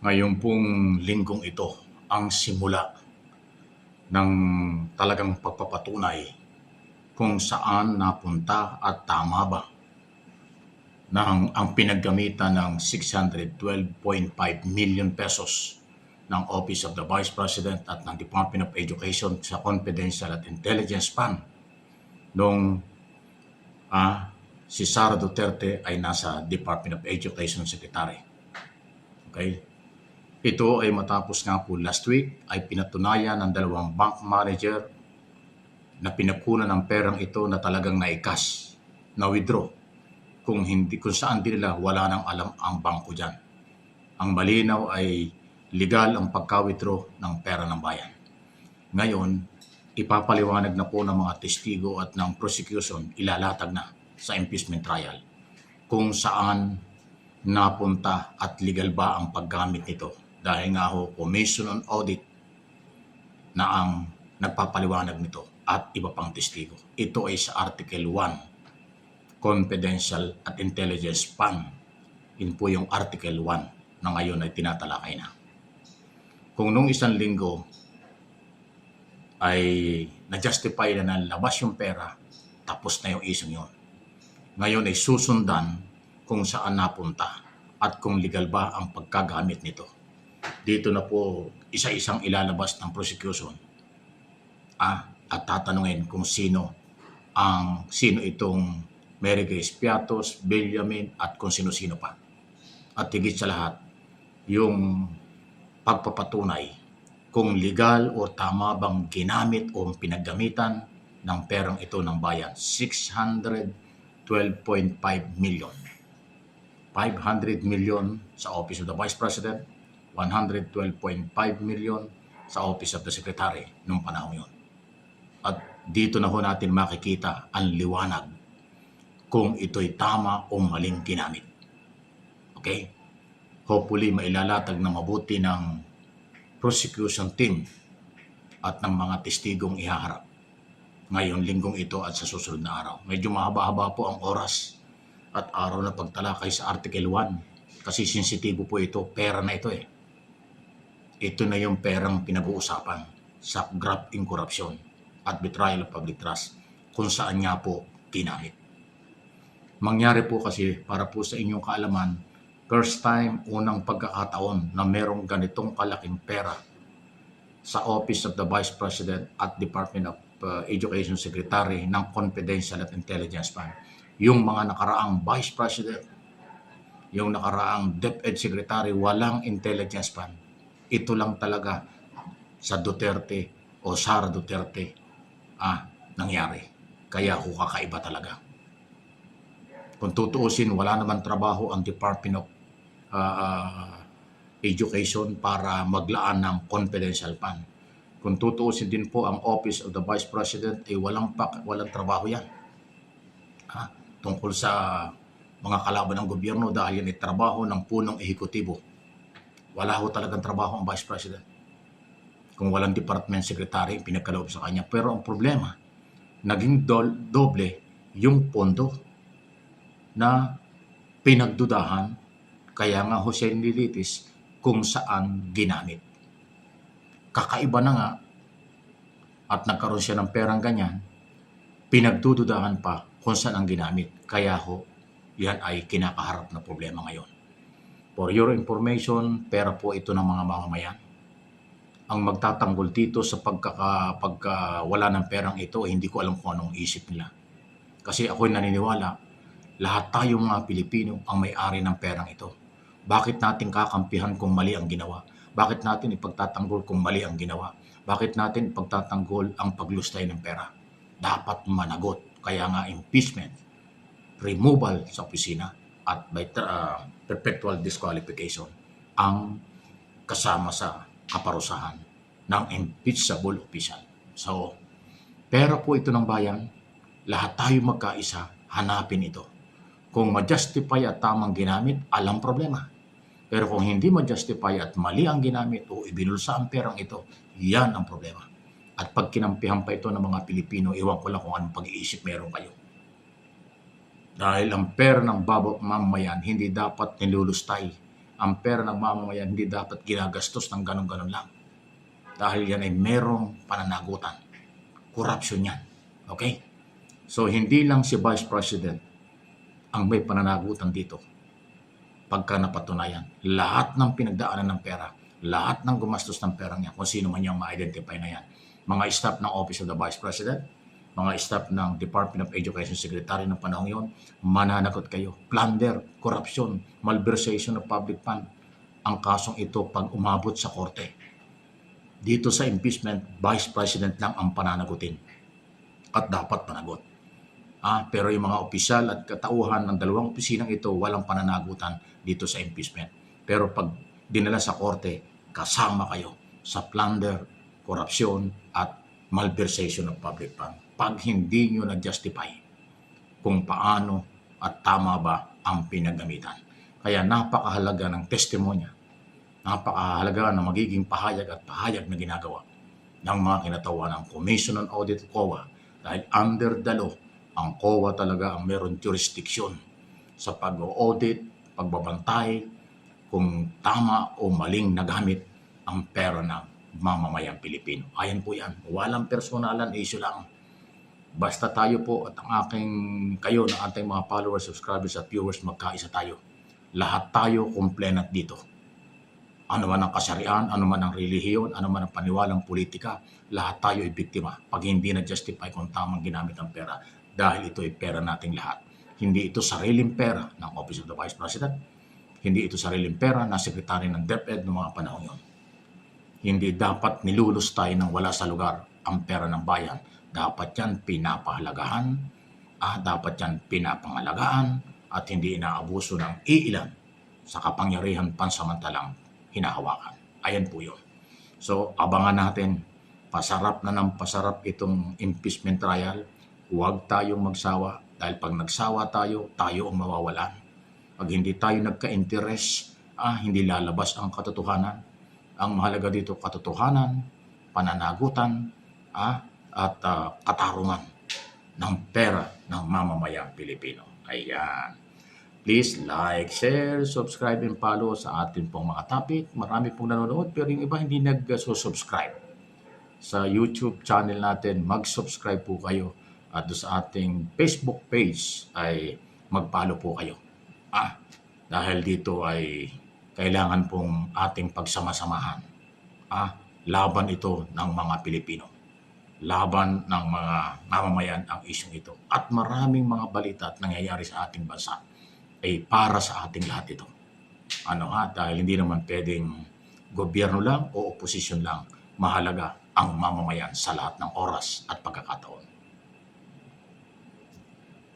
Ngayon pong linggong ito ang simula ng talagang pagpapatunay kung saan napunta at tama ba ang pinaggamitan ng 612.5 million pesos ng Office of the Vice President at ng Department of Education sa Confidential at Intelligence Fund noong si Sara Duterte ay nasa Department of Education Secretary. Okay? Ito ay matapos nga po last week ay pinatunayan ng dalawang bank manager na pinagkunan ng perang ito na talagang naikas, na withdraw. Kung saan din nila wala nang alam ang bangko dyan. Ang malinaw ay legal ang pagka-withdraw ng pera ng bayan. Ngayon, ipapaliwanag na po ng mga testigo at ng prosecution, ilalatag na sa impeachment trial kung saan napunta at legal ba ang paggamit nito. Dahil nga ho, Commission on Audit na ang nagpapaliwanag nito at iba pang testigo. Ito ay sa Article 1, Confidential at Intelligence Fund. Yun po yung Article 1 na ngayon ay tinatalakay na. Kung nung isang linggo ay na-justify na nalabas yung pera, tapos na yung isang yun. Ngayon ay susundan kung saan napunta at kung legal ba ang pagkagamit nito. Dito na po isa-isang ilalabas ng prosecution at tatanungin kung sino itong Mary Grace Piatos, Benjamin at kung sino-sino pa. At higit sa lahat, yung pagpapatunay kung legal o tama bang ginamit o pinaggamitan ng perang ito ng bayan. 612.5 million. 500 million sa Office of the Vice President, 112.5 million sa Office of the Secretary nung panahon yun. At dito na ho natin makikita ang liwanag kung ito'y tama o maling ginamit. Okay? Hopefully, mailalatag na mabuti ng prosecution team at ng mga testigong ihaharap ngayon linggong ito at sa susunod na araw. Medyo mahaba-haba po ang oras at araw na pagtalakay sa Article 1 kasi sensitibo po ito, pera na ito eh. Ito na yung perang pinag-uusapan sa graft in corruption at betrayal of public trust kung saan nga po ginamit. Mangyari po kasi, para po sa inyong kaalaman, first time, unang pagkakataon na merong ganitong kalaking pera sa Office of the Vice President at Department of Education Secretary ng Confidential at Intelligence Fund. Yung mga nakaraang Vice President, yung nakaraang DepEd Secretary, walang intelligence fund. Ito lang talaga sa Duterte o Sara Duterte nangyari. Kaya kakaiba talaga. Kung tutuusin, wala naman trabaho ang Department of Education para maglaan ng confidential fund. Kung tutuusin din po ang Office of the Vice President, walang trabaho yan. Tungkol sa mga kalaban ng gobyerno dahil yan ay trabaho ng punong ehekutibo. Wala ho talagang trabaho ang Vice President kung walang Department Secretary pinagkaloob sa kanya. Pero ang problema, naging doble yung pondo na pinagdudahan, kaya nga Jose Nilitis, kung saan ginamit. Kakaiba na nga at nagkaroon siya ng perang ganyan, pinagdududahan pa kung saan ang ginamit. Kaya ho, yan ay kinakaharap na problema ngayon. For your information, pera po ito ng mga mamamayan. Ang magtatanggol dito sa pagka wala ng perang ito, hindi ko alam kung anong isip nila. Kasi ako'y naniniwala, lahat tayong mga Pilipino ang may-ari ng perang ito. Bakit natin kakampihan kung mali ang ginawa? Bakit natin ipagtatanggol kung mali ang ginawa? Bakit natin ipagtatanggol ang paglustay ng pera? Dapat managot. Kaya nga impeachment, removal sa opisina at by perpetual disqualification ang kasama sa kaparusahan ng impeachable official. So, pera po ito ng bayan, lahat tayo magkaisa, hanapin ito. Kung ma-justify at tamang ginamit, alang problema. Pero kung hindi ma-justify at mali ang ginamit o ibinulsa ang perang ito, yan ang problema. At pag kinampihan pa ito ng mga Pilipino, iwan ko lang kung anong pag-iisip meron kayo. Dahil ang pera ng mamamayan, hindi dapat nilulustay ang pera ng mamamayan hindi dapat ginagastos ng ganun-ganun lang. Dahil yan ay merong pananagutan. Corruption yan. Okay? So, hindi lang si Vice President ang may pananagutan dito. Pagka napatunayan, lahat ng pinagdaanan ng pera, lahat ng gumastos ng pera niya, kung sino man yung ma-identify na yan, mga staff ng Office of the Vice President, mga staff ng Department of Education Secretary ng panahon yon, mananagot kayo. Plunder, corruption, malversation of public fund. Ang kasong ito pag umabot sa korte. Dito sa impeachment, Vice President lang ang pananagutin at dapat panagot. Pero yung mga opisyal at katauhan ng dalawang opisinang ito, walang pananagutan dito sa impeachment. Pero pag dinala sa korte, kasama kayo sa plunder, korupsyon at malversation of public fund. Pag hindi nyo na-justify kung paano at tama ba ang pinagamitan. Kaya napakahalaga ng testimonya, napakahalaga na magiging pahayag at pahayag na ginagawa ng mga kinatawa ng Commission on Audit COA dahil under the law, ang COA talaga ang meron jurisdiction sa pag-audit, pagbabantay, kung tama o maling nagamit ang pera ng mamamayang Pilipino. Ayan po yan. Walang personalan, issue lang. Basta tayo po at kayo ng ating mga followers, subscribers at viewers, magkaisa tayo. Lahat tayo kumplenak dito. Ano man ang kasarian, ano man ang relihiyon, ano man ang paniwalang politika, lahat tayo ay biktima pag hindi na-justify kung tamang ginamit ang pera. Dahil ito ay pera nating lahat. Hindi ito sariling pera ng Office of the Vice President. Hindi ito sariling pera ng Secretary ng DepEd noong mga panahon yon. Hindi dapat nilulus tayo ng wala sa lugar ang pera ng bayan. Dapat yan pinapahalagahan, dapat yan pinapangalagaan, at hindi inaabuso ng iilan sa kapangyarihan pansamantalang hinahawakan. Ayan po yun. So, abangan natin. Pasarap na ng pasarap itong impeachment trial. Huwag tayong magsawa dahil pag nagsawa tayo, tayo ang mawawalan. Pag hindi tayo nagka-interest, hindi lalabas ang katotohanan. Ang mahalaga dito, katotohanan, pananagutan, at katarungan ng pera ng mamamayang Pilipino. Ayan. Please like, share, subscribe, and follow sa ating pong mga topic. Marami pong nanonood pero yung iba hindi nag-subscribe. Sa YouTube channel natin, mag-subscribe po kayo. At sa ating Facebook page ay mag-follow po kayo. Dahil dito ay kailangan pong ating pagsama-samahan. Laban ito ng mga Pilipino. Laban ng mga mamamayan ang isyong ito. At maraming mga balita at nangyayari sa ating bansa ay para sa ating lahat ito. Dahil hindi naman pwedeng gobyerno lang o oposisyon lang. Mahalaga ang mamamayan sa lahat ng oras at pagkakataon.